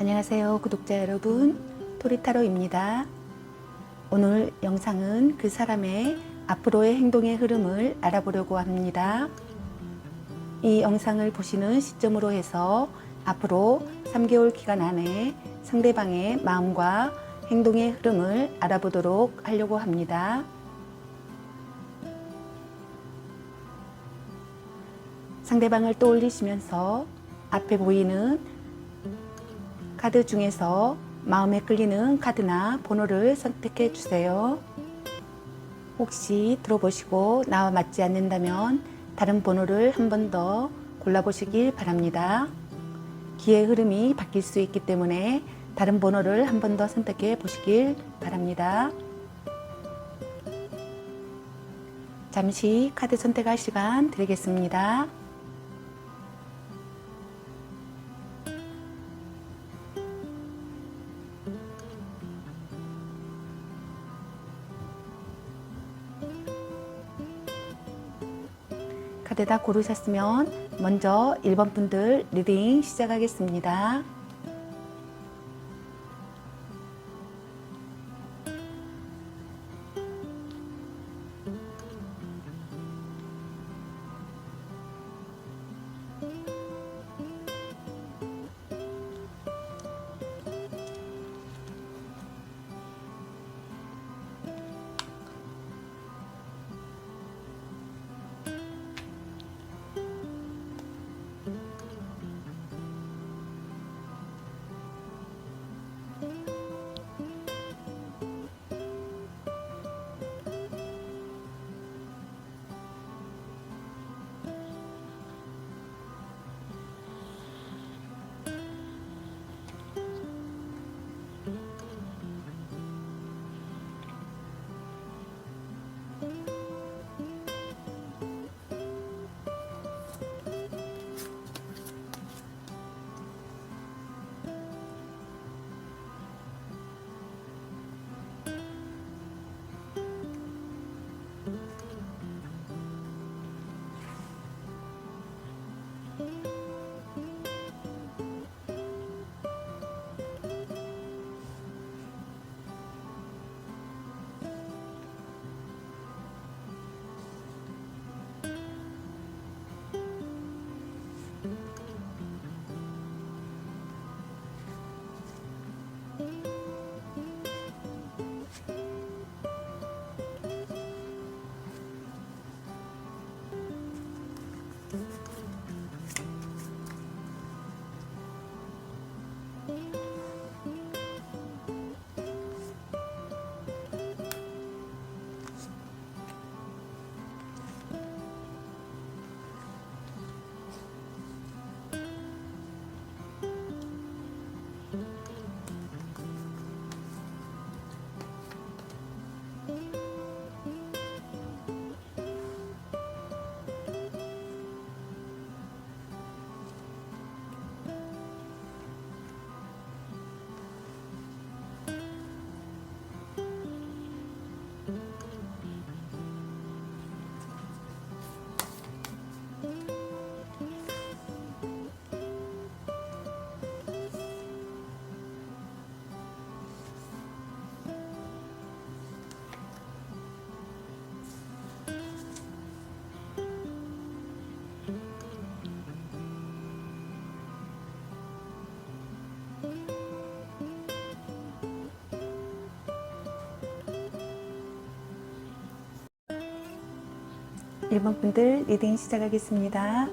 안녕하세요, 구독자 여러분. 토리타로입니다. 오늘 영상은 그 사람의 앞으로의 행동의 흐름을 알아보려고 합니다. 이 영상을 보시는 시점으로 해서 앞으로 3개월 기간 안에 상대방의 마음과 행동의 흐름을 알아보도록 하려고 합니다. 상대방을 떠올리시면서 앞에 보이는 카드 중에서 마음에 끌리는 카드나 번호를 선택해 주세요. 혹시 들어보시고 나와 맞지 않는다면 다른 번호를 한 번 더 골라보시길 바랍니다. 기의 흐름이 바뀔 수 있기 때문에 다른 번호를 한 번 더 선택해 보시길 바랍니다. 잠시 카드 선택할 시간 드리겠습니다. 카드 다 고르셨으면 먼저 1번 분들 리딩 시작하겠습니다. 일 번 분들 리딩 시작하겠습니다.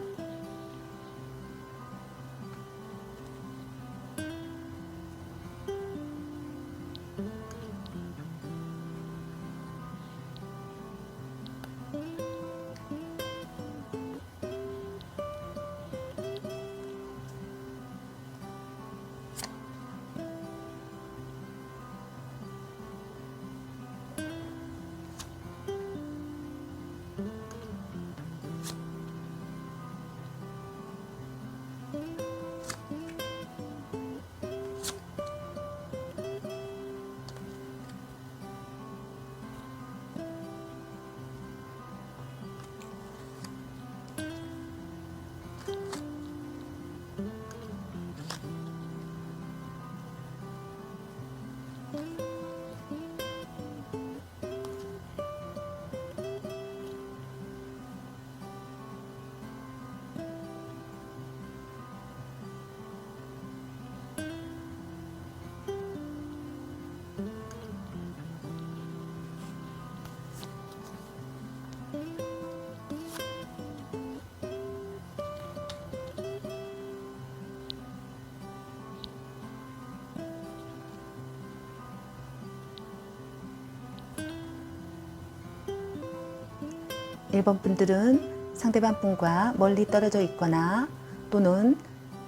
1번 분들은 상대방 분과 멀리 떨어져 있거나 또는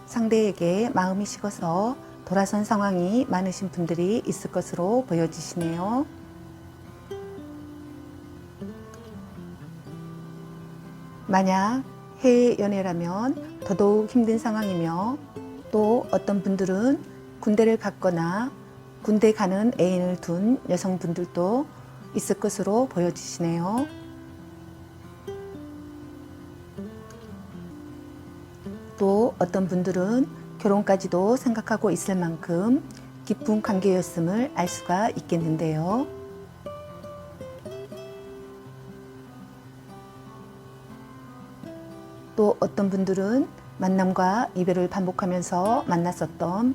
상대에게 마음이 식어서 돌아선 상황이 많으신 분들이 있을 것으로 보여지시네요. 만약 해외 연애라면 더더욱 힘든 상황이며, 또 어떤 분들은 군대를 갔거나 군대 가는 애인을 둔 여성분들도 있을 것으로 보여지시네요. 또 어떤 분들은 결혼까지도 생각하고 있을 만큼 깊은 관계였음을 알 수가 있겠는데요. 또 어떤 분들은 만남과 이별을 반복하면서 만났었던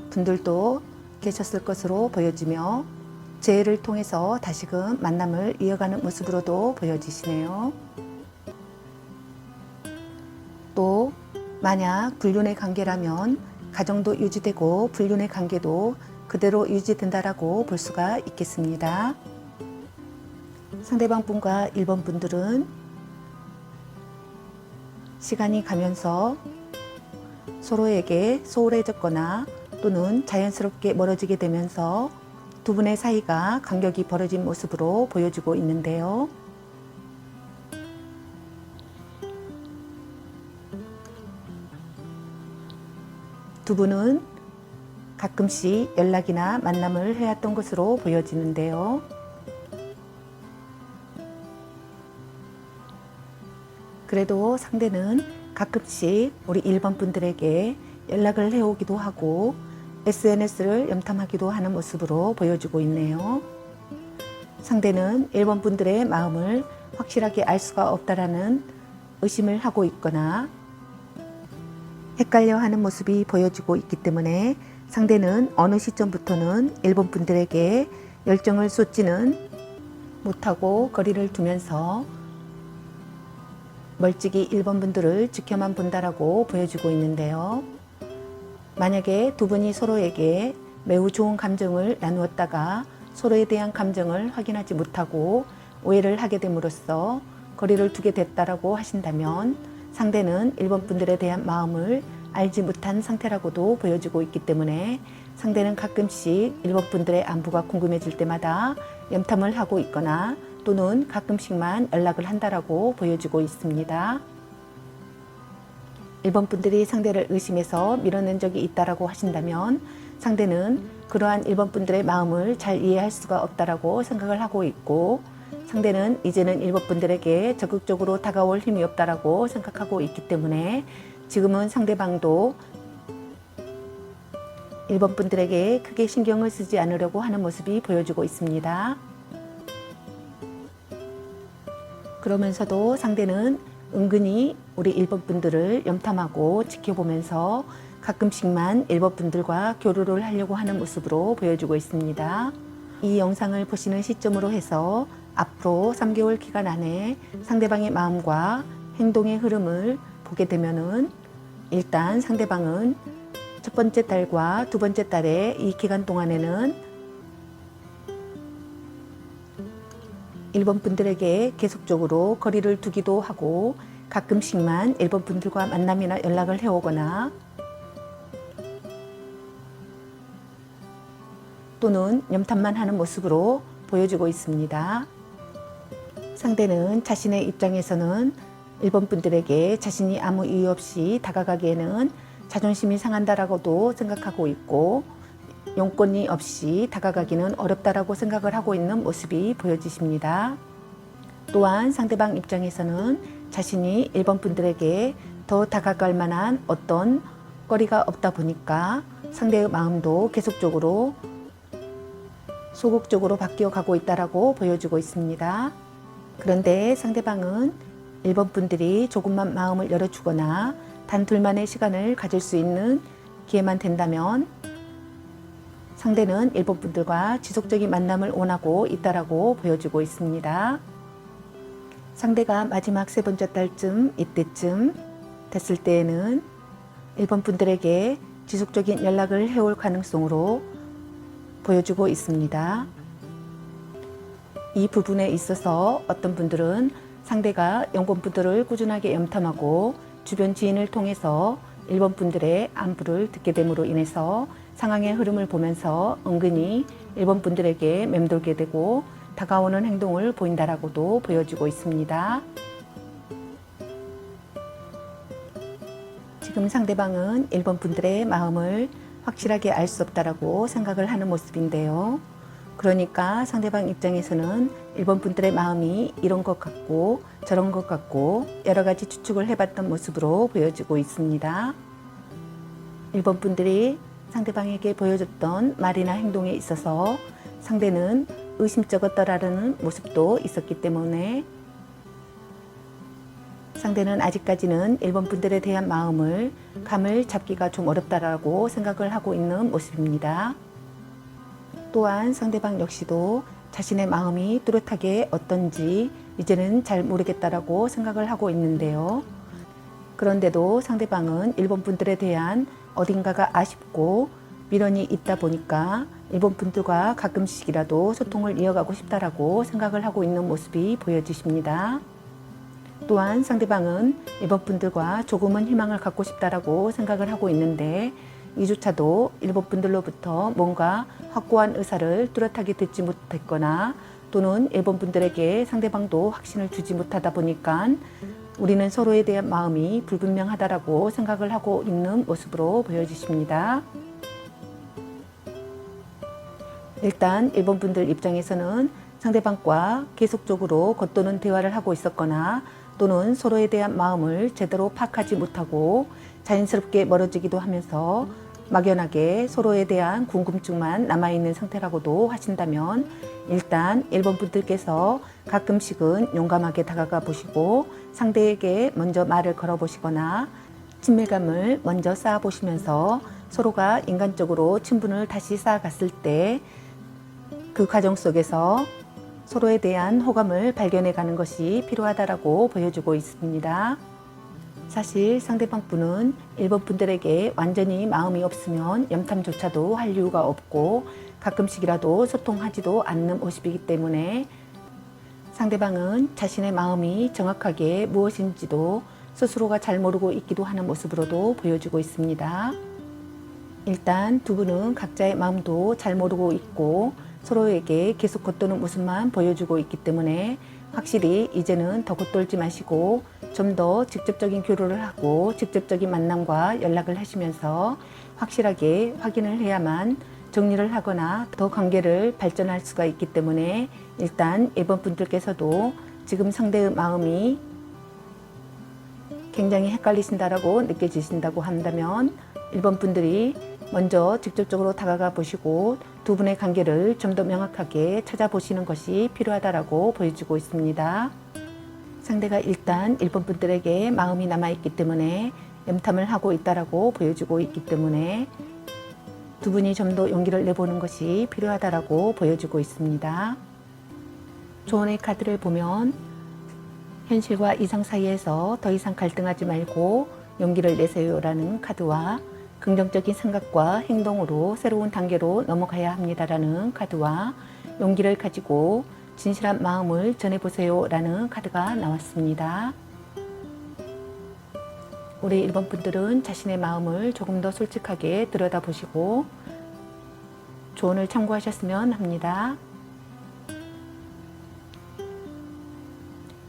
분들도 계셨을 것으로 보여지며, 재회를 통해서 다시금 만남을 이어가는 모습으로도 보여지시네요. 또 만약 불륜의 관계라면 가정도 유지되고 불륜의 관계도 그대로 유지된다라고 볼 수가 있겠습니다. 상대방 분과 1번 분들은 시간이 가면서 서로에게 소홀해졌거나 또는 자연스럽게 멀어지게 되면서 두 분의 사이가 간격이 벌어진 모습으로 보여지고 있는데요. 두 분은 가끔씩 연락이나 만남을 해왔던 것으로 보여지는데요. 그래도 상대는 가끔씩 우리 1번 분들에게 연락을 해오기도 하고 SNS를 염탐하기도 하는 모습으로 보여지고 있네요. 상대는 1번 분들의 마음을 확실하게 알 수가 없다라는 의심을 하고 있거나 헷갈려하는 모습이 보여지고 있기 때문에 상대는 어느 시점부터는 1번 분들에게 열정을 쏟지는 못하고 거리를 두면서 멀찍이 1번 분들을 지켜만 본다라고 보여지고 있는데요. 만약에 두 분이 서로에게 매우 좋은 감정을 나누었다가 서로에 대한 감정을 확인하지 못하고 오해를 하게 됨으로써 거리를 두게 됐다라고 하신다면, 상대는 1번 분들에 대한 마음을 알지 못한 상태라고도 보여지고 있기 때문에 상대는 가끔씩 1번 분들의 안부가 궁금해질 때마다 염탐을 하고 있거나 또는 가끔씩만 연락을 한다라고 보여지고 있습니다. 1번 분들이 상대를 의심해서 밀어낸 적이 있다라고 하신다면, 상대는 그러한 1번 분들의 마음을 잘 이해할 수가 없다라고 생각을 하고 있고, 상대는 이제는 1번 분들에게 적극적으로 다가올 힘이 없다라고 생각하고 있기 때문에 지금은 상대방도 1번 분들에게 크게 신경을 쓰지 않으려고 하는 모습이 보여지고 있습니다. 그러면서도 상대는 은근히 우리 1번 분들을 염탐하고 지켜보면서 가끔씩만 1번 분들과 교류를 하려고 하는 모습으로 보여지고 있습니다. 이 영상을 보시는 시점으로 해서 앞으로 3개월 기간 안에 상대방의 마음과 행동의 흐름을 보게 되면은, 일단 상대방은 첫 번째 달과 두 번째 달의 이 기간 동안에는 1번 분들에게 계속적으로 거리를 두기도 하고 가끔씩만 1번 분들과 만남이나 연락을 해오거나 또는 염탐만 하는 모습으로 보여지고 있습니다. 상대는 자신의 입장에서는 1번 분들에게 자신이 아무 이유 없이 다가가기에는 자존심이 상한다라고도 생각하고 있고, 용건이 없이 다가가기는 어렵다라고 생각을 하고 있는 모습이 보여지십니다. 또한 상대방 입장에서는 자신이 1번 분들에게 더 다가갈 만한 어떤 거리가 없다 보니까 상대의 마음도 계속적으로 소극적으로 바뀌어 가고 있다라고 보여지고 있습니다. 그런데 상대방은 1번 분들이 조금만 마음을 열어주거나 단 둘만의 시간을 가질 수 있는 기회만 된다면 상대는 1번 분들과 지속적인 만남을 원하고 있다라고 보여지고 있습니다. 상대가 마지막 세 번째 달쯤 이때쯤 됐을 때에는 1번 분들에게 지속적인 연락을 해올 가능성으로 보여지고 있습니다. 이 부분에 있어서 어떤 분들은 상대가 0번 분들을 꾸준하게 염탐하고 주변 지인을 통해서 1번 분들의 안부를 듣게 됨으로 인해서 상황의 흐름을 보면서 은근히 1번 분들에게 맴돌게 되고 다가오는 행동을 보인다라고도 보여지고 있습니다. 지금 상대방은 1번 분들의 마음을 확실하게 알 수 없다라고 생각을 하는 모습인데요. 그러니까 상대방 입장에서는 1번 분들의 마음이 이런 것 같고 저런 것 같고 여러 가지 추측을 해봤던 모습으로 보여지고 있습니다. 1번 분들이 상대방에게 보여줬던 말이나 행동에 있어서 상대는 의심쩍었더라는 모습도 있었기 때문에 상대는 아직까지는 1번 분들에 대한 마음을 감을 잡기가 좀 어렵다라고 생각을 하고 있는 모습입니다. 또한 상대방 역시도 자신의 마음이 뚜렷하게 어떤지 이제는 잘 모르겠다라고 생각을 하고 있는데요. 그런데도 상대방은 1번 분들에 대한 어딘가가 아쉽고 미련이 있다 보니까 1번 분들과 가끔씩이라도 소통을 이어가고 싶다라고 생각을 하고 있는 모습이 보여지십니다. 또한 상대방은 1번 분들과 조금은 희망을 갖고 싶다라고 생각을 하고 있는데 이조차도 1번 분들로부터 뭔가 확고한 의사를 뚜렷하게 듣지 못했거나 또는 1번 분들에게 상대방도 확신을 주지 못하다 보니까 우리는 서로에 대한 마음이 불분명하다라고 생각을 하고 있는 모습으로 보여지십니다. 일단 1번 분들 입장에서는 상대방과 계속적으로 겉도는 대화를 하고 있었거나 또는 서로에 대한 마음을 제대로 파악하지 못하고 자연스럽게 멀어지기도 하면서 막연하게 서로에 대한 궁금증만 남아있는 상태라고도 하신다면 일단 1번 분들께서 가끔씩은 용감하게 다가가 보시고 상대에게 먼저 말을 걸어 보시거나 친밀감을 먼저 쌓아 보시면서 서로가 인간적으로 친분을 다시 쌓아갔을 때 그 과정 속에서 서로에 대한 호감을 발견해 가는 것이 필요하다라고 보여주고 있습니다. 사실 상대방 분은 1번 분들에게 완전히 마음이 없으면 염탐조차도 할 이유가 없고 가끔씩이라도 소통하지도 않는 모습이기 때문에 상대방은 자신의 마음이 정확하게 무엇인지도 스스로가 잘 모르고 있기도 하는 모습으로도 보여주고 있습니다. 일단 두 분은 각자의 마음도 잘 모르고 있고 서로에게 계속 겉도는 모습만 보여주고 있기 때문에 확실히 이제는 더 겉돌지 마시고 좀 더 직접적인 교류를 하고 직접적인 만남과 연락을 하시면서 확실하게 확인을 해야만 정리를 하거나 더 관계를 발전할 수가 있기 때문에 일단 1번 분들께서도 지금 상대의 마음이 굉장히 헷갈리신다라고 느껴지신다고 한다면 1번 분들이 먼저 직접적으로 다가가 보시고 두 분의 관계를 좀 더 명확하게 찾아보시는 것이 필요하다라고 보여주고 있습니다. 상대가 일단 1번 분들에게 마음이 남아있기 때문에 염탐을 하고 있다라고 보여주고 있기 때문에 두 분이 좀 더 용기를 내보는 것이 필요하다라고 보여주고 있습니다. 조언의 카드를 보면 현실과 이상 사이에서 더 이상 갈등하지 말고 용기를 내세요라는 카드와 긍정적인 생각과 행동으로 새로운 단계로 넘어가야 합니다라는 카드와 용기를 가지고 진실한 마음을 전해보세요 라는 카드가 나왔습니다. 우리 1번 분들은 자신의 마음을 조금 더 솔직하게 들여다보시고 조언을 참고하셨으면 합니다.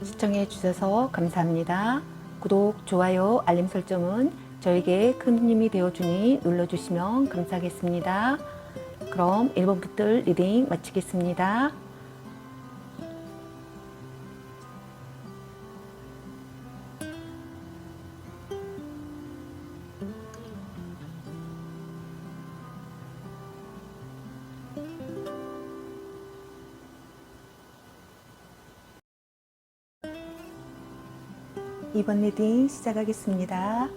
시청해 주셔서 감사합니다. 구독, 좋아요, 알림 설정은 저에게 큰 힘이 되어주니 눌러주시면 감사하겠습니다. 그럼 1번 분들 리딩 마치겠습니다. 이번 리딩 시작하겠습니다.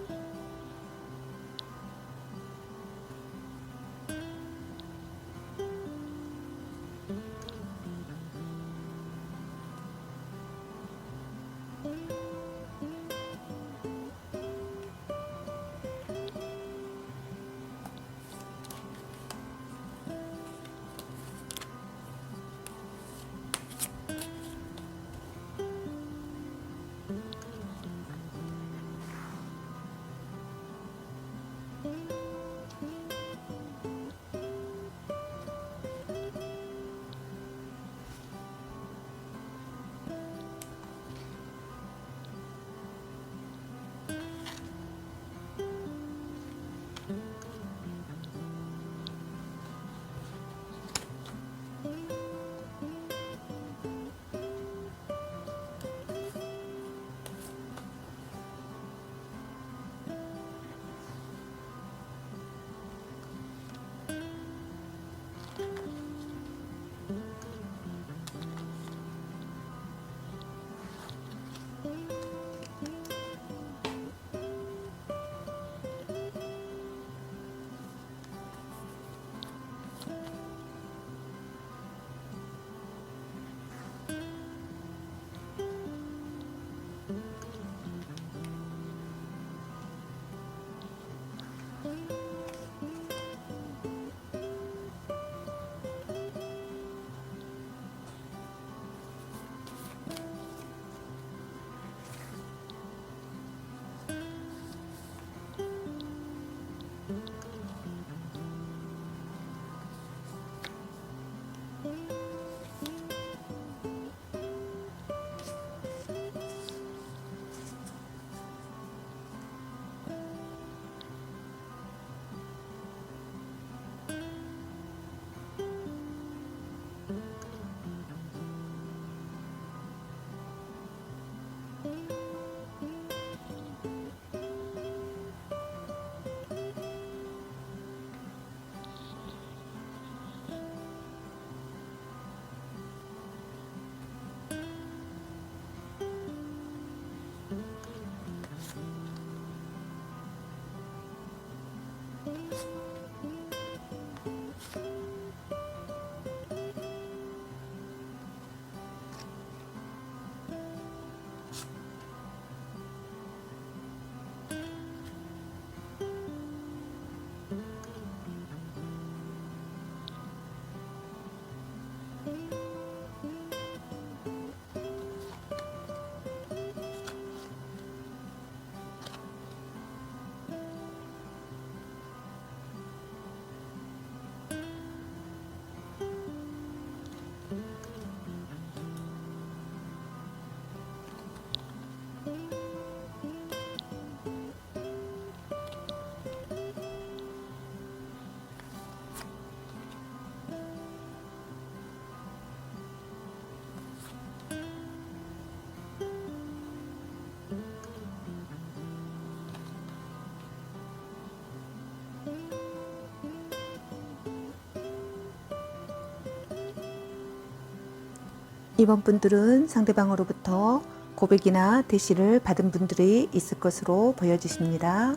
이번 분들은 상대방으로부터 고백이나 대시를 받은 분들이 있을 것으로 보여지십니다.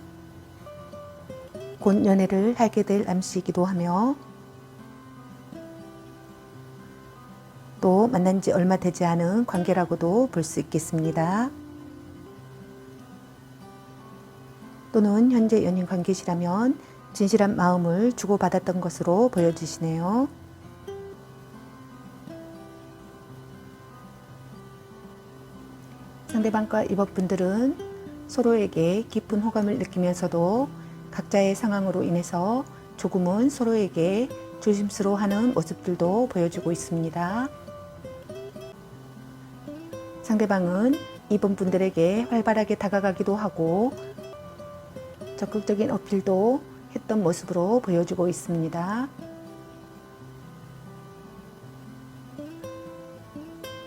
곧 연애를 하게 될 암시이기도 하며 또 만난 지 얼마 되지 않은 관계라고도 볼 수 있겠습니다. 또는 현재 연인 관계시라면 진실한 마음을 주고받았던 것으로 보여지시네요. 상대방과 이번 분들은 서로에게 깊은 호감을 느끼면서도 각자의 상황으로 인해서 조금은 서로에게 조심스러워하는 모습들도 보여주고 있습니다. 상대방은 이번 분들에게 활발하게 다가가기도 하고 적극적인 어필도 했던 모습으로 보여주고 있습니다.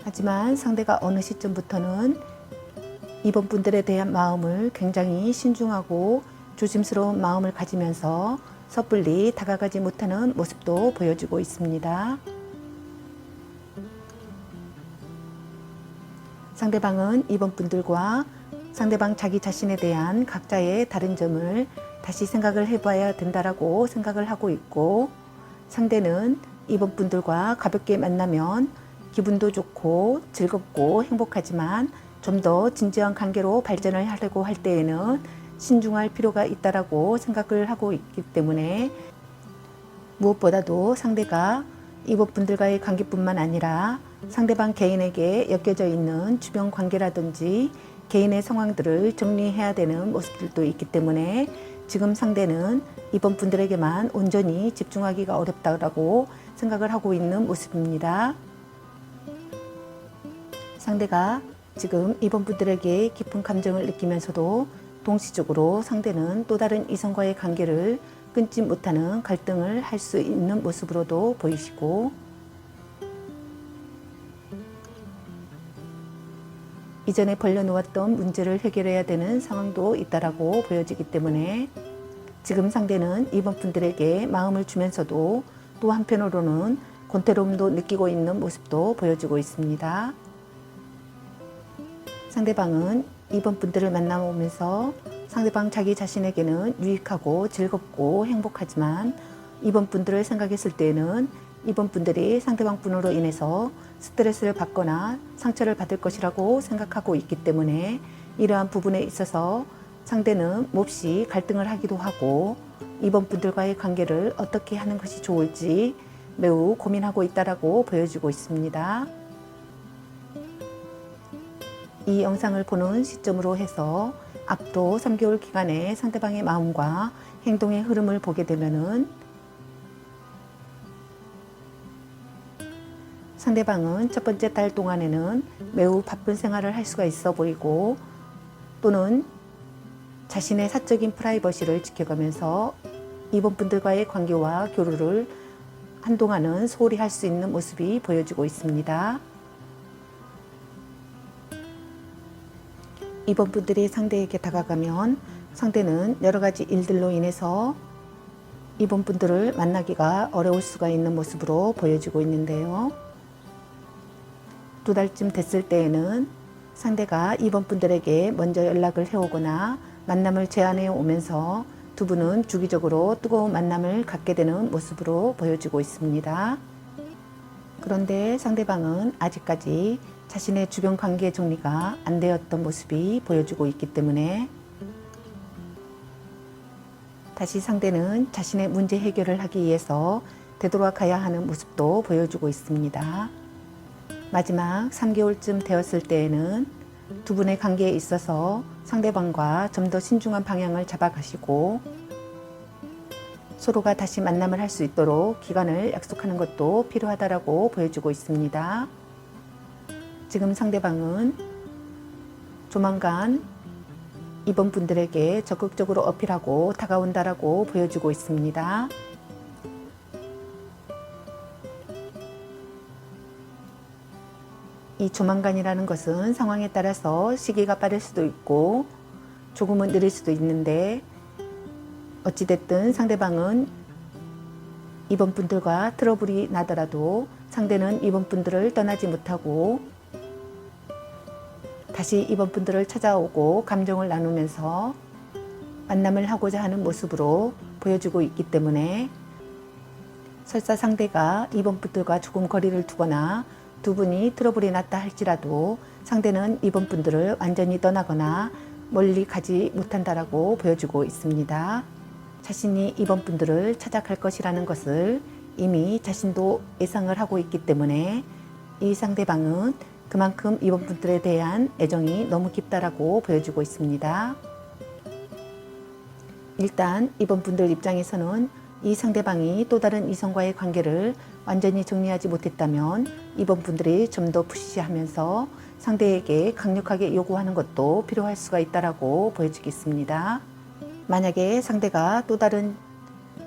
하지만 상대가 어느 시점부터는 이번 분들에 대한 마음을 굉장히 신중하고 조심스러운 마음을 가지면서 섣불리 다가가지 못하는 모습도 보여주고 있습니다. 상대방은 이번 분들과 상대방 자기 자신에 대한 각자의 다른 점을 다시 생각을 해봐야 된다라고 생각을 하고 있고, 상대는 이번 분들과 가볍게 만나면 기분도 좋고 즐겁고 행복하지만 좀 더 진지한 관계로 발전을 하려고 할 때에는 신중할 필요가 있다라고 생각을 하고 있기 때문에 무엇보다도 상대가 이번 분들과의 관계뿐만 아니라 상대방 개인에게 엮여져 있는 주변 관계라든지 개인의 상황들을 정리해야 되는 모습들도 있기 때문에 지금 상대는 이번 분들에게만 온전히 집중하기가 어렵다고 생각을 하고 있는 모습입니다. 상대가 지금 이번 분들에게 깊은 감정을 느끼면서도 동시적으로 상대는 또 다른 이성과의 관계를 끊지 못하는 갈등을 할 수 있는 모습으로도 보이시고, 이전에 벌려놓았던 문제를 해결해야 되는 상황도 있다라고 보여지기 때문에 지금 상대는 이번 분들에게 마음을 주면서도 또 한편으로는 권태로움도 느끼고 있는 모습도 보여지고 있습니다. 상대방은 이번 분들을 만나보면서 상대방 자기 자신에게는 유익하고 즐겁고 행복하지만 이번 분들을 생각했을 때에는 이번 분들이 상대방 분으로 인해서 스트레스를 받거나 상처를 받을 것이라고 생각하고 있기 때문에 이러한 부분에 있어서 상대는 몹시 갈등을 하기도 하고 이번 분들과의 관계를 어떻게 하는 것이 좋을지 매우 고민하고 있다라고 보여지고 있습니다. 이 영상을 보는 시점으로 해서 앞으로 3개월 기간의 상대방의 마음과 행동의 흐름을 보게 되면은 상대방은 첫 번째 달 동안에는 매우 바쁜 생활을 할 수가 있어 보이고 또는 자신의 사적인 프라이버시를 지켜가면서 이번 분들과의 관계와 교류를 한동안은 소홀히 할 수 있는 모습이 보여지고 있습니다. 이번 분들이 상대에게 다가가면 상대는 여러 가지 일들로 인해서 이번 분들을 만나기가 어려울 수가 있는 모습으로 보여지고 있는데요. 2달쯤 됐을 때에는 상대가 이번 분들에게 먼저 연락을 해오거나 만남을 제안해 오면서 두 분은 주기적으로 뜨거운 만남을 갖게 되는 모습으로 보여지고 있습니다. 그런데 상대방은 아직까지 자신의 주변 관계 정리가 안 되었던 모습이 보여지고 있기 때문에 다시 상대는 자신의 문제 해결을 하기 위해서 되돌아가야 하는 모습도 보여주고 있습니다. 마지막 3개월쯤 되었을 때에는 두 분의 관계에 있어서 상대방과 좀 더 신중한 방향을 잡아가시고 서로가 다시 만남을 할 수 있도록 기간을 약속하는 것도 필요하다고 보여주고 있습니다. 지금 상대방은 조만간 이번 분들에게 적극적으로 어필하고 다가온다라고 보여주고 있습니다. 이 조만간이라는 것은 상황에 따라서 시기가 빠를 수도 있고 조금은 느릴 수도 있는데 어찌됐든 상대방은 이번 분들과 트러블이 나더라도 상대는 이번 분들을 떠나지 못하고 다시 이번 분들을 찾아오고 감정을 나누면서 만남을 하고자 하는 모습으로 보여주고 있기 때문에 설사 상대가 이번 분들과 조금 거리를 두거나 두 분이 트러블이 났다 할지라도 상대는 이번 분들을 완전히 떠나거나 멀리 가지 못한다라고 보여주고 있습니다. 자신이 이번 분들을 찾아갈 것이라는 것을 이미 자신도 예상을 하고 있기 때문에 이 상대방은 그만큼 이번 분들에 대한 애정이 너무 깊다라고 보여주고 있습니다. 일단 이번 분들 입장에서는 이 상대방이 또 다른 이성과의 관계를 완전히 정리하지 못했다면 이번 분들이 좀 더 푸시하면서 상대에게 강력하게 요구하는 것도 필요할 수가 있다라고 보여지겠습니다. 만약에 상대가 또 다른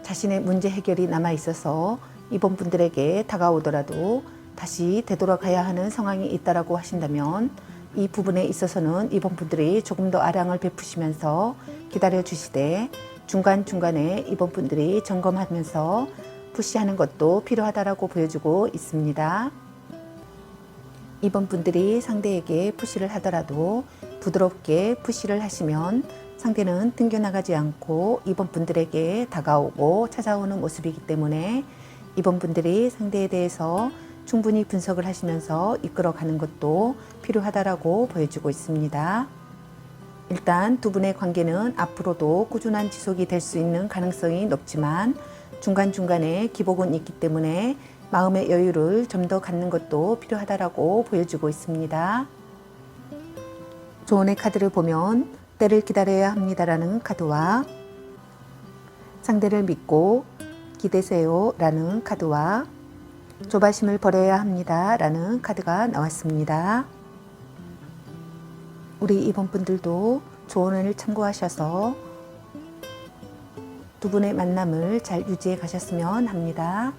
자신의 문제 해결이 남아 있어서 이번 분들에게 다가오더라도 다시 되돌아가야 하는 상황이 있다라고 하신다면 이 부분에 있어서는 이번 분들이 조금 더 아량을 베푸시면서 기다려 주시되 중간중간에 이번 분들이 점검하면서 푸시하는 것도 필요하다라고 보여주고 있습니다. 이번 분들이 상대에게 푸시를 하더라도 부드럽게 푸시를 하시면 상대는 튕겨나가지 않고 이번 분들에게 다가오고 찾아오는 모습이기 때문에 이번 분들이 상대에 대해서 충분히 분석을 하시면서 이끌어가는 것도 필요하다라고 보여주고 있습니다. 일단 두 분의 관계는 앞으로도 꾸준한 지속이 될 수 있는 가능성이 높지만 중간중간에 기복은 있기 때문에 마음의 여유를 좀 더 갖는 것도 필요하다라고 보여주고 있습니다. 조언의 카드를 보면 때를 기다려야 합니다라는 카드와 상대를 믿고 기대세요 라는 카드와 조바심을 버려야 합니다 라는 카드가 나왔습니다. 우리 이번 분들도 조언을 참고하셔서 두 분의 만남을 잘 유지해 가셨으면 합니다.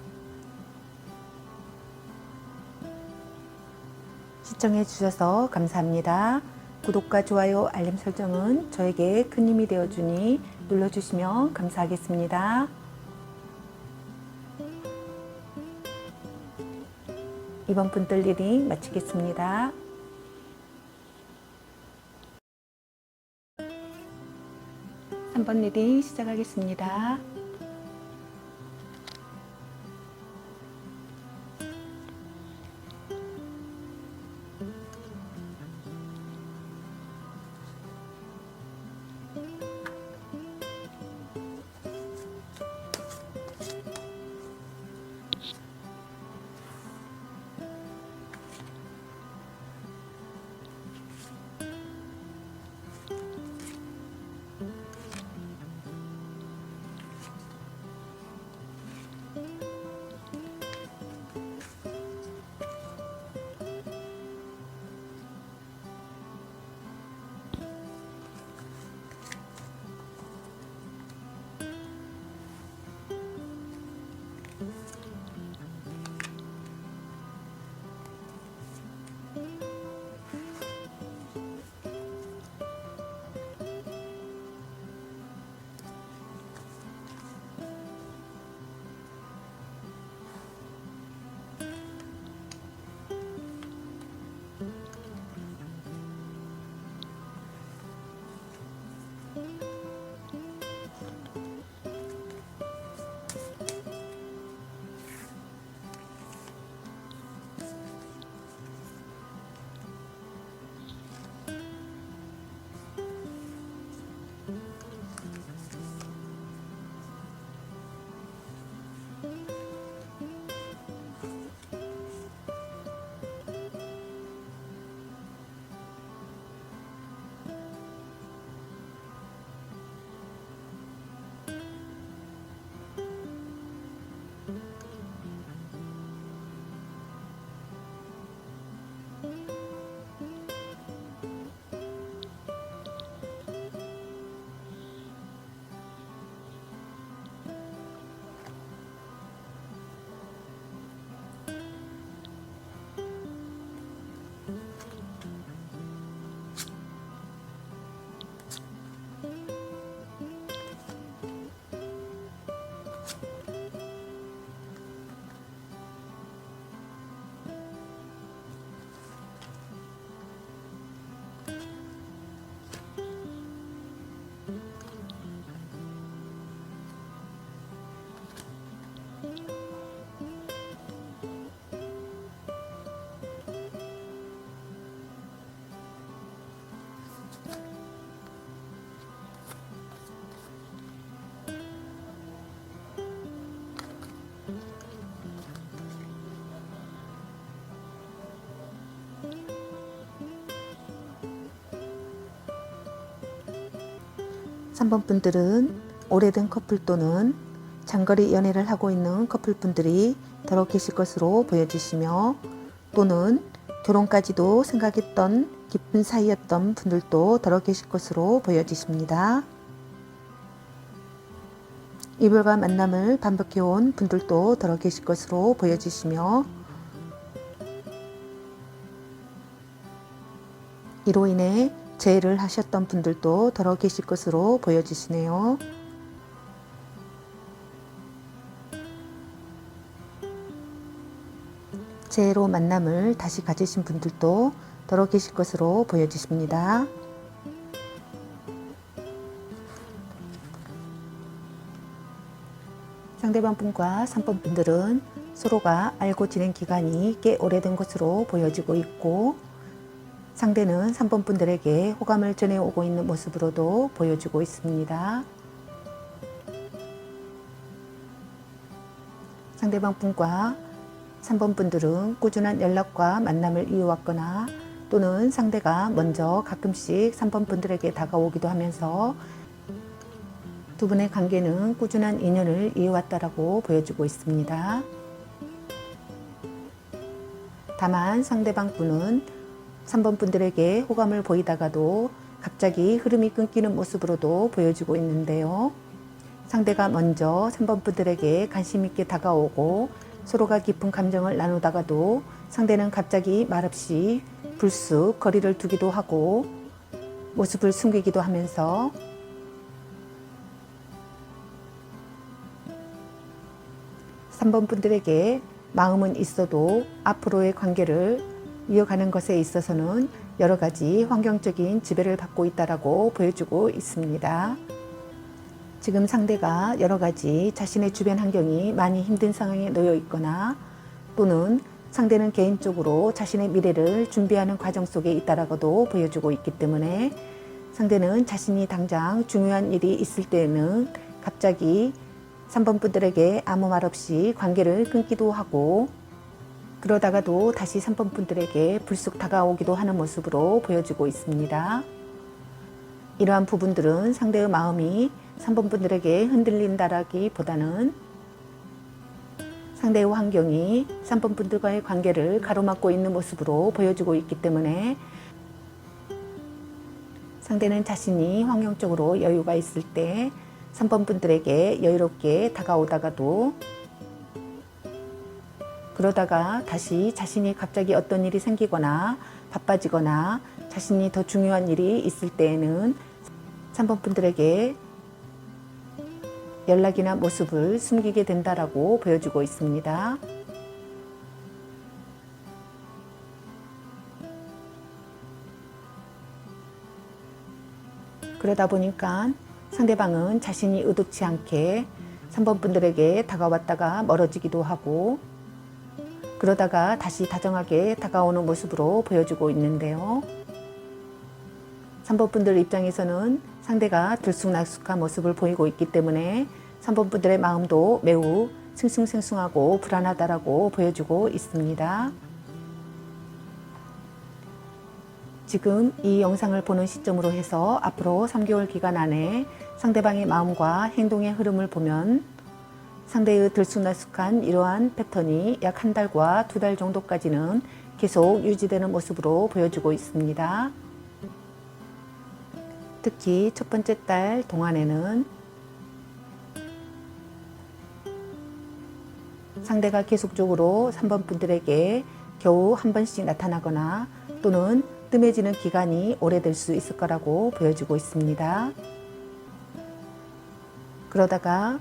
시청해 주셔서 감사합니다. 구독과 좋아요, 알림 설정은 저에게 큰 힘이 되어주니 눌러주시면 감사하겠습니다. 이번 분들 리딩 마치겠습니다. 3번 리딩 시작하겠습니다. 3번 분들은 오래된 커플 또는 장거리 연애를 하고 있는 커플분들이 더러 계실 것으로 보여지시며, 또는 결혼까지도 생각했던 깊은 사이였던 분들도 더러 계실 것으로 보여지십니다. 이별과 만남을 반복해온 분들도 더러 계실 것으로 보여지시며, 이로 인해 재회를 하셨던 분들도 더러 계실 것으로 보여지시네요. 재회로 만남을 다시 가지신 분들도 더러 계실 것으로 보여지십니다. 상대방 분과 3번 분들은 서로가 알고 지낸 기간이 꽤 오래된 것으로 보여지고 있고, 상대는 3번 분들에게 호감을 전해오고 있는 모습으로도 보여지고 있습니다. 상대방 분과 3번 분들은 꾸준한 연락과 만남을 이어왔거나, 또는 상대가 먼저 가끔씩 3번 분들에게 다가오기도 하면서 두 분의 관계는 꾸준한 인연을 이어왔다라고 보여지고 있습니다. 다만 상대방 분은 3번 분들에게 호감을 보이다가도 갑자기 흐름이 끊기는 모습으로도 보여지고 있는데요. 상대가 먼저 3번 분들에게 관심 있게 다가오고 서로가 깊은 감정을 나누다가도 상대는 갑자기 말없이 불쑥 거리를 두기도 하고 모습을 숨기기도 하면서 삼 번 분들에게 마음은 있어도 앞으로의 관계를 이어가는 것에 있어서는 여러 가지 환경적인 지배를 받고 있다라고 보여주고 있습니다. 지금 상대가 여러 가지 자신의 주변 환경이 많이 힘든 상황에 놓여 있거나, 또는 상대는 개인적으로 자신의 미래를 준비하는 과정 속에 있다라고도 보여주고 있기 때문에, 상대는 자신이 당장 중요한 일이 있을 때에는 갑자기 3번 분들에게 아무 말 없이 관계를 끊기도 하고, 그러다가도 다시 3번 분들에게 불쑥 다가오기도 하는 모습으로 보여지고 있습니다. 이러한 부분들은 상대의 마음이 3번 분들에게 흔들린다라기보다는 상대의 환경이 3번 분들과의 관계를 가로막고 있는 모습으로 보여지고 있기 때문에, 상대는 자신이 환경적으로 여유가 있을 때 3번 분들에게 여유롭게 다가오다가도, 그러다가 다시 자신이 갑자기 어떤 일이 생기거나 바빠지거나 자신이 더 중요한 일이 있을 때에는 3번 분들에게 연락이나 모습을 숨기게 된다라고 보여주고 있습니다. 그러다 보니까 상대방은 자신이 의도치 않게 3번 분들에게 다가왔다가 멀어지기도 하고, 그러다가 다시 다정하게 다가오는 모습으로 보여주고 있는데요. 3번 분들 입장에서는 상대가 들쑥날쑥한 모습을 보이고 있기 때문에 3번 분들의 마음도 매우 싱숭생숭하고 불안하다라고 보여주고 있습니다. 지금 이 영상을 보는 시점으로 해서 앞으로 3개월 기간 안에 상대방의 마음과 행동의 흐름을 보면 상대의 들쑥날쑥한 이러한 패턴이 약 한 달과 2달 정도까지는 계속 유지되는 모습으로 보여주고 있습니다. 특히 첫 번째 달 동안에는 상대가 계속적으로 3번 분들에게 겨우 한 번씩 나타나거나, 또는 뜸해지는 기간이 오래될 수 있을 거라고 보여지고 있습니다. 그러다가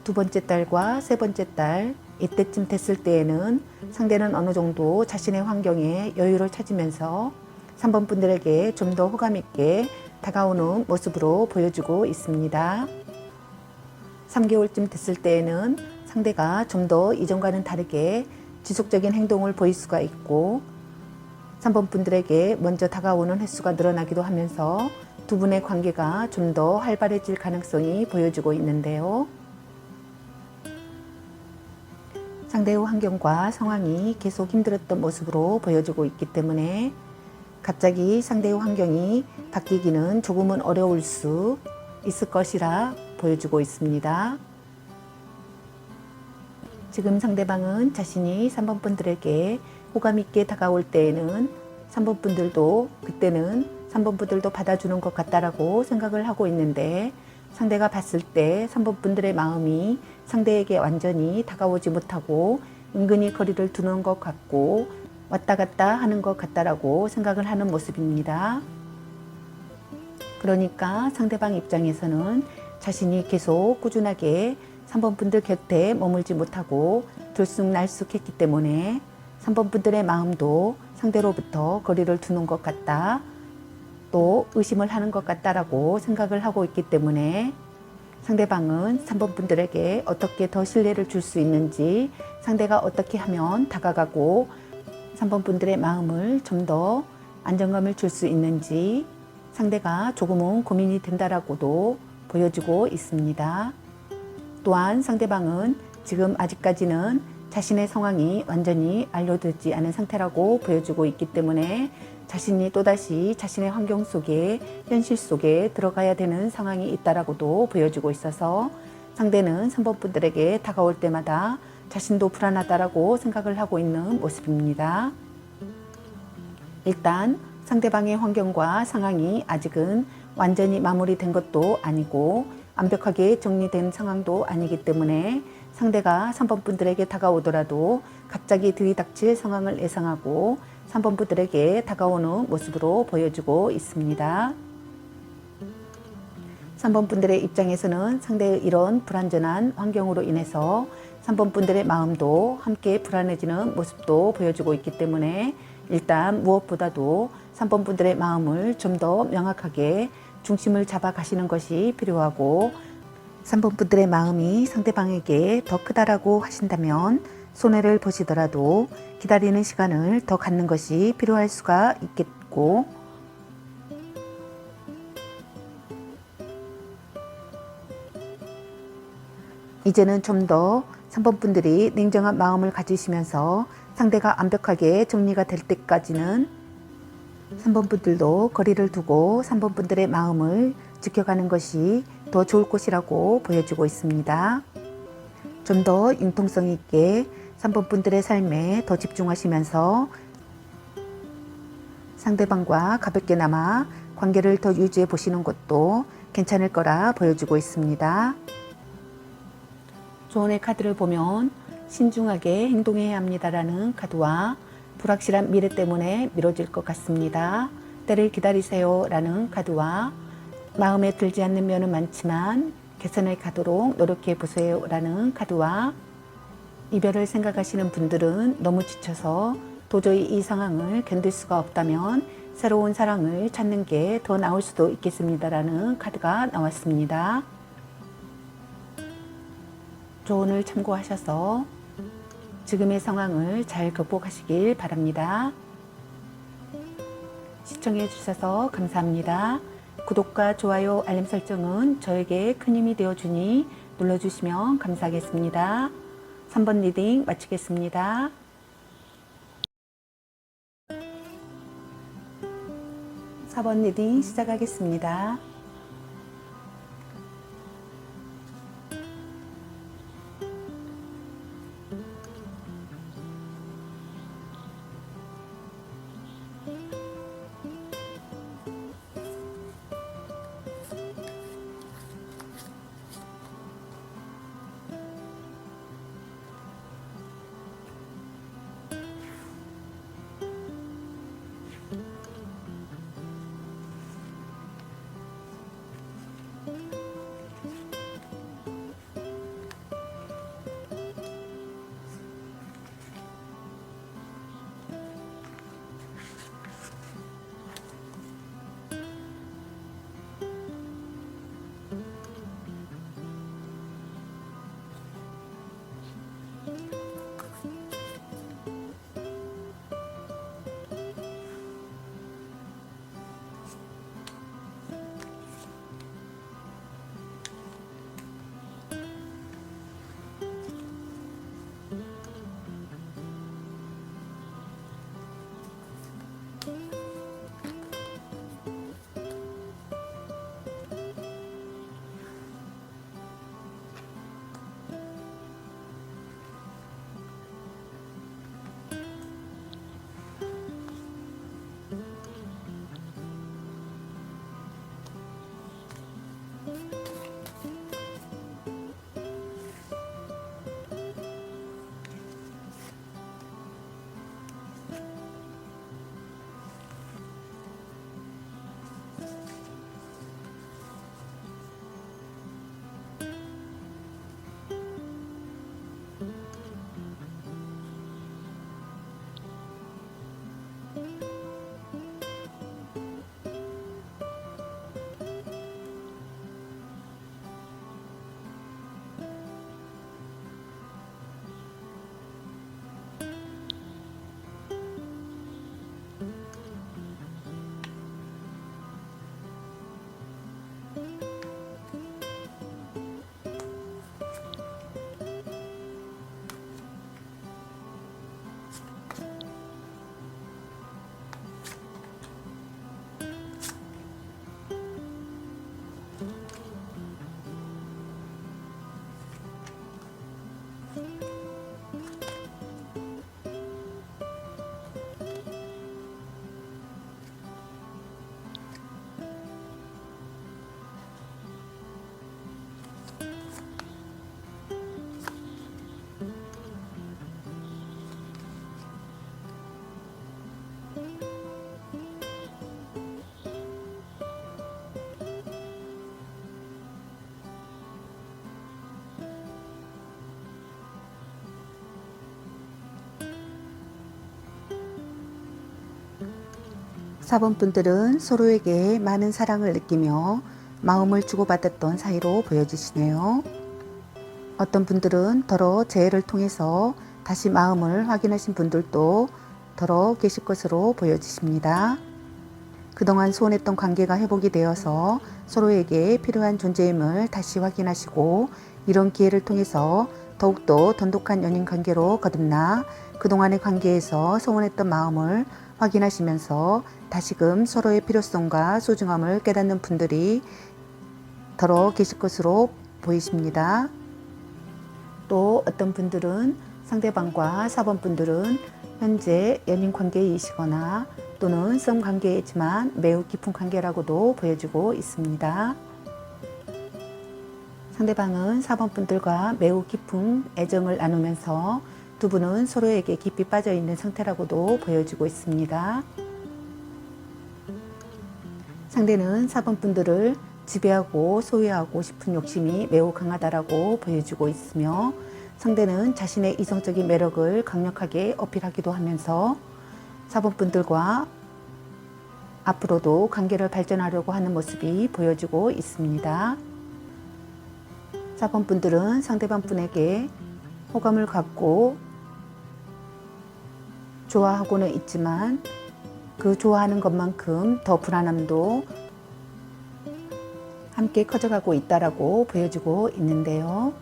두 번째 달과 세 번째 달, 이때쯤 됐을 때에는 상대는 어느 정도 자신의 환경에 여유를 찾으면서 3번 분들에게 좀 더 호감 있게 다가오는 모습으로 보여주고 있습니다. 3개월쯤 됐을 때에는 상대가 좀 더 이전과는 다르게 지속적인 행동을 보일 수가 있고, 3번 분들에게 먼저 다가오는 횟수가 늘어나기도 하면서 두 분의 관계가 좀 더 활발해질 가능성이 보여지고 있는데요. 상대의 환경과 상황이 계속 힘들었던 모습으로 보여지고 있기 때문에 갑자기 상대의 환경이 바뀌기는 조금은 어려울 수 있을 것이라 보여주고 있습니다. 지금 상대방은 자신이 3번 분들에게 호감 있게 다가올 때에는 3번 분들도 그때는 3번 분들도 받아주는 것 같다라고 생각을 하고 있는데, 상대가 봤을 때 3번 분들의 마음이 상대에게 완전히 다가오지 못하고 은근히 거리를 두는 것 같고 왔다 갔다 하는 것 같다라고 생각을 하는 모습입니다. 그러니까 상대방 입장에서는 자신이 계속 꾸준하게 3번 분들 곁에 머물지 못하고 들쑥날쑥했기 때문에 3번 분들의 마음도 상대로부터 거리를 두는 것 같다, 또 의심을 하는 것 같다라고 생각을 하고 있기 때문에 상대방은 3번 분들에게 어떻게 더 신뢰를 줄 수 있는지, 상대가 어떻게 하면 다가가고 3번 분들의 마음을 좀 더 안정감을 줄 수 있는지 상대가 조금은 고민이 된다라고도 보여주고 있습니다. 또한 상대방은 지금 아직까지는 자신의 상황이 완전히 알려지지 않은 상태라고 보여주고 있기 때문에 자신이 또다시 자신의 환경 속에, 현실 속에 들어가야 되는 상황이 있다라고도 보여주고 있어서 상대는 3번 분들에게 다가올 때마다 자신도 불안하다라고 생각을 하고 있는 모습입니다. 일단 상대방의 환경과 상황이 아직은 완전히 마무리된 것도 아니고 완벽하게 정리된 상황도 아니기 때문에 상대가 3번 분들에게 다가오더라도 갑자기 들이닥칠 상황을 예상하고 3번 분들에게 다가오는 모습으로 보여주고 있습니다. 3번 분들의 입장에서는 상대의 이런 불안전한 환경으로 인해서 3번 분들의 마음도 함께 불안해지는 모습도 보여주고 있기 때문에 일단 무엇보다도 3번 분들의 마음을 좀 더 명확하게 중심을 잡아 가시는 것이 필요하고, 3번 분들의 마음이 상대방에게 더 크다라고 하신다면 손해를 보시더라도 기다리는 시간을 더 갖는 것이 필요할 수가 있겠고, 이제는 좀 더 3번 분들이 냉정한 마음을 가지시면서 상대가 완벽하게 정리가 될 때까지는 3번 분들도 거리를 두고 3번 분들의 마음을 지켜가는 것이 더 좋을 것이라고 보여주고 있습니다. 좀 더 융통성 있게 3번 분들의 삶에 더 집중하시면서 상대방과 가볍게나마 관계를 더 유지해 보시는 것도 괜찮을 거라 보여주고 있습니다. 조언의 카드를 보면 신중하게 행동해야 합니다라는 카드와 불확실한 미래 때문에 미뤄질 것 같습니다. 때를 기다리세요 라는 카드와 마음에 들지 않는 면은 많지만 개선을 가도록 노력해 보세요 라는 카드와 이별을 생각하시는 분들은 너무 지쳐서 도저히 이 상황을 견딜 수가 없다면 새로운 사랑을 찾는 게 더 나을 수도 있겠습니다 라는 카드가 나왔습니다. 조언을 참고하셔서 지금의 상황을 잘 극복하시길 바랍니다. 시청해 주셔서 감사합니다. 구독과 좋아요, 알림 설정은 저에게 큰 힘이 되어주니 눌러주시면 감사하겠습니다. 3번 리딩 마치겠습니다. 4번 리딩 시작하겠습니다. 4번 분들은 서로에게 많은 사랑을 느끼며 마음을 주고받았던 사이로 보여지시네요. 어떤 분들은 더러 재해를 통해서 다시 마음을 확인하신 분들도 더러 계실 것으로 보여지십니다. 그동안 소원했던 관계가 회복이 되어서 서로에게 필요한 존재임을 다시 확인하시고 이런 기회를 통해서 더욱더 돈독한 연인 관계로 거듭나 그동안의 관계에서 소원했던 마음을 확인하시면서 다시금 서로의 필요성과 소중함을 깨닫는 분들이 더러 계실 것으로 보이십니다. 또 어떤 분들은 상대방과 4번 분들은 현재 연인 관계이시거나 또는 썸 관계이지만 매우 깊은 관계라고도 보여지고 있습니다. 상대방은 4번 분들과 매우 깊은 애정을 나누면서 두 분은 서로에게 깊이 빠져 있는 상태라고도 보여지고 있습니다. 상대는 4번 분들을 지배하고 소유하고 싶은 욕심이 매우 강하다라고 보여지고 있으며 상대는 자신의 이성적인 매력을 강력하게 어필하기도 하면서 4번 분들과 앞으로도 관계를 발전하려고 하는 모습이 보여지고 있습니다. 4번 분들은 상대방 분에게 호감을 갖고 좋아하고는 있지만 그 좋아하는 것만큼 더 불안함도 함께 커져가고 있다라고 보여지고 있는데요.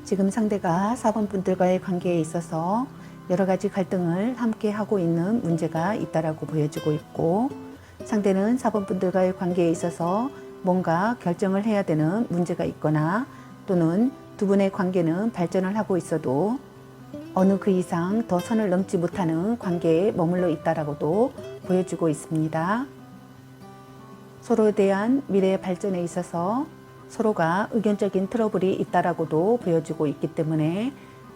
지금 상대가 4번 분들과의 관계에 있어서 여러 가지 갈등을 함께 하고 있는 문제가 있다라고 보여지고 있고 상대는 4번 분들과의 관계에 있어서 뭔가 결정을 해야 되는 문제가 있거나 또는 두 분의 관계는 발전을 하고 있어도 어느 그 이상 더 선을 넘지 못하는 관계에 머물러 있다라고도 보여지고 있습니다. 서로에 대한 미래의 발전에 있어서 서로가 의견적인 트러블이 있다라고도 보여지고 있기 때문에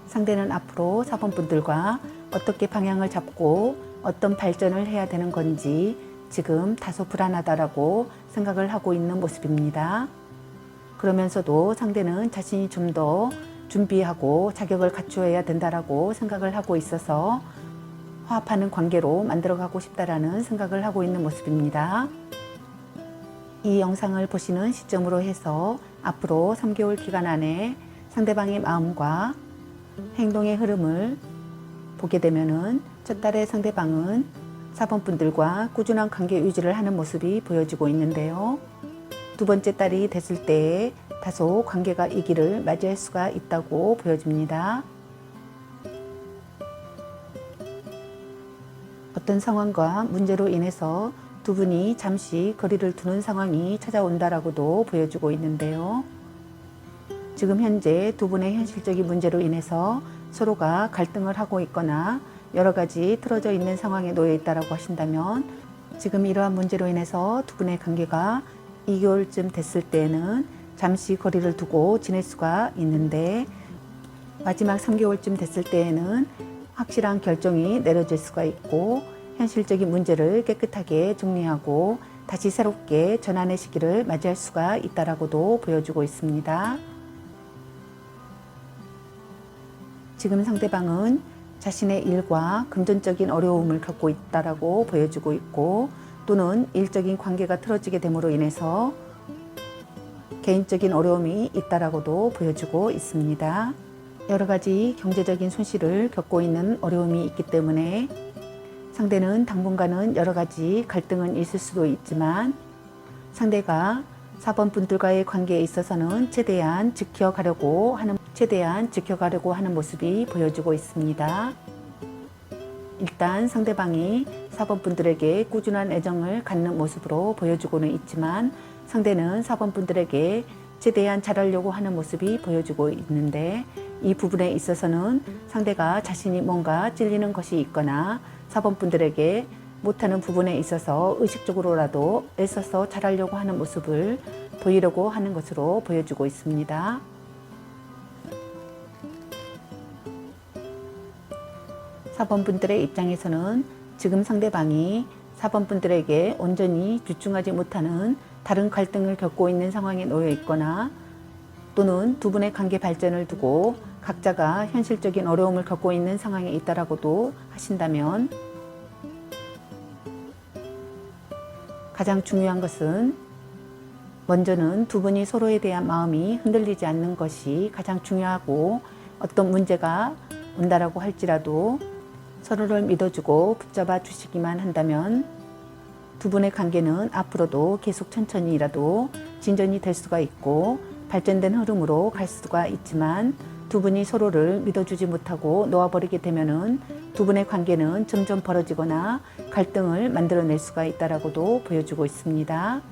상대는 앞으로 4번 분들과 어떻게 방향을 잡고 어떤 발전을 해야 되는 건지 지금 다소 불안하다라고 생각을 하고 있는 모습입니다. 그러면서도 상대는 자신이 좀 더 준비하고 자격을 갖추어야 된다라고 생각을 하고 있어서 화합하는 관계로 만들어가고 싶다라는 생각을 하고 있는 모습입니다. 이 영상을 보시는 시점으로 해서 앞으로 3개월 기간 안에 상대방의 마음과 행동의 흐름을 보게 되면은 첫 달에 상대방은 4번 분들과 꾸준한 관계 유지를 하는 모습이 보여지고 있는데요. 두 번째 달이 됐을 때 다소 관계가 위기를 맞이할 수가 있다고 보여집니다. 어떤 상황과 문제로 인해서 두 분이 잠시 거리를 두는 상황이 찾아온다라고도 보여지고 있는데요. 지금 현재 두 분의 현실적인 문제로 인해서 서로가 갈등을 하고 있거나 여러 가지 틀어져 있는 상황에 놓여 있다라고 하신다면 지금 이러한 문제로 인해서 두 분의 관계가 2개월쯤 됐을 때에는 잠시 거리를 두고 지낼 수가 있는데 마지막 3개월쯤 됐을 때에는 확실한 결정이 내려질 수가 있고 현실적인 문제를 깨끗하게 정리하고 다시 새롭게 전환의 시기를 맞이할 수가 있다라고도 보여주고 있습니다. 지금 상대방은 자신의 일과 금전적인 어려움을 겪고 있다라고 보여주고 있고 또는 일적인 관계가 틀어지게 됨으로 인해서 개인적인 어려움이 있다라고도 보여주고 있습니다. 여러 가지 경제적인 손실을 겪고 있는 어려움이 있기 때문에 상대는 당분간은 여러 가지 갈등은 있을 수도 있지만 상대가 4번 분들과의 관계에 있어서는 최대한 지켜가려고 하는 모습이 보여지고 있습니다. 일단 상대방이 4번 분들에게 꾸준한 애정을 갖는 모습으로 보여주고는 있지만 상대는 4번 분들에게 최대한 잘하려고 하는 모습이 보여지고 있는데 이 부분에 있어서는 상대가 자신이 뭔가 찔리는 것이 있거나 4번 분들에게 못하는 부분에 있어서 의식적으로라도 애써서 잘하려고 하는 모습을 보이려고 하는 것으로 보여지고 있습니다. (4번) 분들의 입장에서는 지금 상대방이 4번 분들에게 온전히 집중하지 못하는 다른 갈등을 겪고 있는 상황에 놓여 있거나 또는 두 분의 관계 발전을 두고 각자가 현실적인 어려움을 겪고 있는 상황에 있다라고도 하신다면 가장 중요한 것은 먼저는 두 분이 서로에 대한 마음이 흔들리지 않는 것이 가장 중요하고, 어떤 문제가 온다라고 할지라도 서로를 믿어주고 붙잡아 주시기만 한다면 두 분의 관계는 앞으로도 계속 천천히라도 진전이 될 수가 있고 발전된 흐름으로 갈 수가 있지만, 두 분이 서로를 믿어주지 못하고 놓아버리게 되면은 두 분의 관계는 점점 벌어지거나 갈등을 만들어낼 수가 있다라고도 보여주고 있습니다.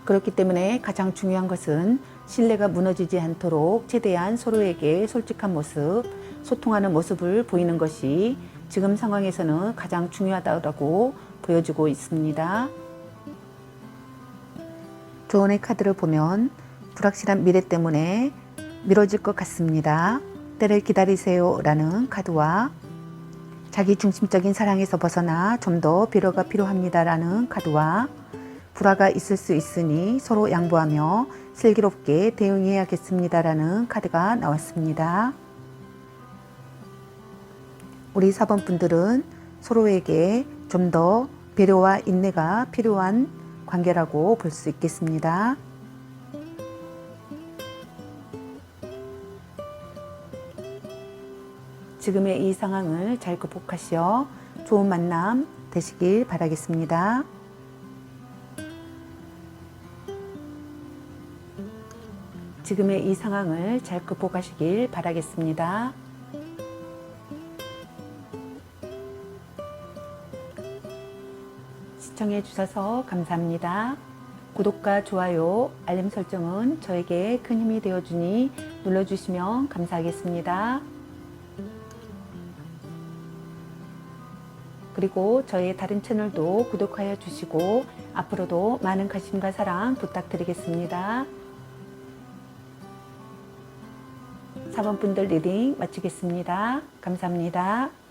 그렇기 때문에 가장 중요한 것은 신뢰가 무너지지 않도록 최대한 서로에게 솔직한 모습, 소통하는 모습을 보이는 것이 지금 상황에서는 가장 중요하다고 보여주고 있습니다. 조언의 카드를 보면 불확실한 미래 때문에 미뤄질 것 같습니다. 때를 기다리세요 라는 카드와 자기 중심적인 사랑에서 벗어나 좀 더 배려가 필요합니다 라는 카드와 불화가 있을 수 있으니 서로 양보하며 슬기롭게 대응해야겠습니다 라는 카드가 나왔습니다. 우리 4번 분들은 서로에게 좀 더 배려와 인내가 필요한 관계라고 볼 수 있겠습니다. 지금의 이 상황을 잘 극복하시어 좋은 만남 되시길 바라겠습니다. 지금의 이 상황을 잘 극복하시길 바라겠습니다. 시청해 주셔서 감사합니다. 구독과 좋아요, 알림 설정은 저에게 큰 힘이 되어주니 눌러주시면 감사하겠습니다. 그리고 저의 다른 채널도 구독하여 주시고 앞으로도 많은 관심과 사랑 부탁드리겠습니다. 4번 분들 리딩 마치겠습니다. 감사합니다.